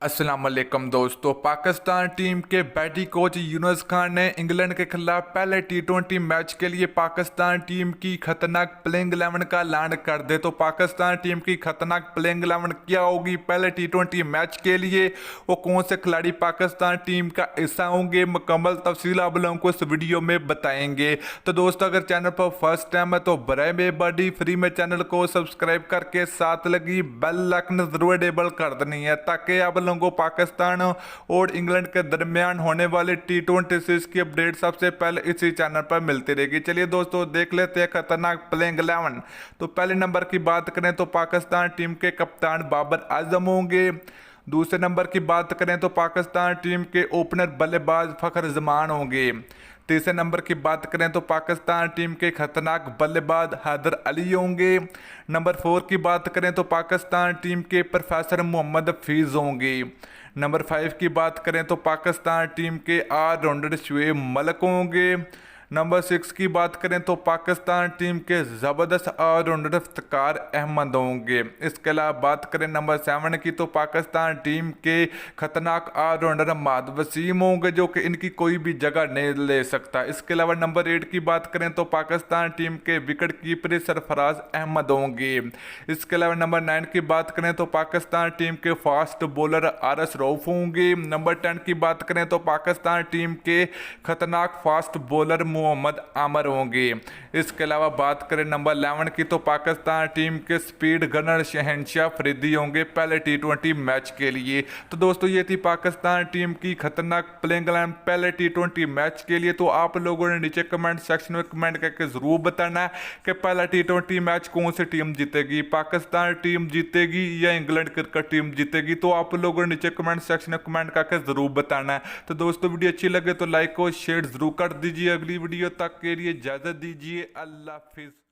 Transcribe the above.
अस्सलाम वालेकुम दोस्तों। पाकिस्तान टीम के बैटिंग कोच यूनुस खान ने इंग्लैंड के खिलाफ पहले टी20 मैच के लिए पाकिस्तान टीम की खतरनाक प्लेइंग 11 का ऐलान कर दे। तो पाकिस्तान टीम की खतरनाक प्लेइंग 11 क्या होगी पहले टी20 मैच के लिए, वो कौन से खिलाड़ी पाकिस्तान टीम का हिस्सा होंगे, मुकम्मल तफसील आप लोगों को इस वीडियो में बताएंगे। तो दोस्तों अगर चैनल पर फर्स्ट टाइम है तो बराए मेहरबानी फ्री में चैनल को सब्सक्राइब करके साथ लगी बेल आइकन जरूर एनेबल कर देनी है, ताकि आप लोगों को पाकिस्तान और इंग्लैंड के दरमियान होने वाले टी20 सीरीज की अपडेट सबसे पहले इसी चैनल पर मिलती रहेगी। चलिए दोस्तों देख लेते हैं खतरनाक प्लेइंग 11। तो पहले नंबर की बात करें तो पाकिस्तान टीम के कप्तान बाबर आजम होंगे। दूसरे नंबर की बात करें तो पाकिस्तान टीम के ओपनर बल्लेबाज फखर जमान होंगे। तीसरे नंबर की बात करें तो पाकिस्तान टीम के खतरनाक बल्लेबाज हैदर अली होंगे। नंबर 4 की बात करें तो पाकिस्तान टीम के प्रोफेसर मोहम्मद हफीज़ होंगे। नंबर 5 की बात करें तो पाकिस्तान टीम के ऑलराउंडर शुएब मलिक होंगे। नंबर 6 की बात करें तो पाकिस्तान टीम के ज़बरदस्त ऑलराउंडर इफ्तिकार अहमद होंगे। इसके अलावा बात करें नंबर 7 की तो पाकिस्तान टीम के खतरनाक ऑलराउंडर अहमद वसीम होंगे, जो कि इनकी कोई भी जगह नहीं ले सकता। इसके अलावा नंबर 8 की बात करें तो पाकिस्तान टीम के विकेट कीपर सरफराज अहमद होंगे। इसके अलावा नंबर 9 की बात करें तो पाकिस्तान टीम के फास्ट बॉलर आरस रऊफ होंगे। नंबर 10 की बात करें तो पाकिस्तान टीम के खतरनाक फास्ट बॉलर मोहम्मद आमर होंगे। इसके अलावा बात करें नंबर 11 की तो पाकिस्तान टीम के स्पीड गनर शहनशाह फरीदी होंगे पहले टी20 मैच के लिए। तो दोस्तों ये थी पाकिस्तान टीम की खतरनाक प्लेइंग 11 पहले टी20 मैच के लिए। तो आप लोगों ने नीचे कमेंट सेक्शन में कमेंट करके ज़रूर बताना है कि पहला टी20 मैच कौन सी टीम जीतेगी, पाकिस्तान टीम जीतेगी या इंग्लैंड क्रिकेट टीम जीतेगी। तो आप लोगों ने नीचे कमेंट सेक्शन में कमेंट करके ज़रूर बताना है। तो दोस्तों वीडियो अच्छी लगे तो लाइक और शेयर ज़रूर कर दीजिए। अगली वीडियो तक के लिए इजाज़त दीजिए। अल्लाह हाफिज़।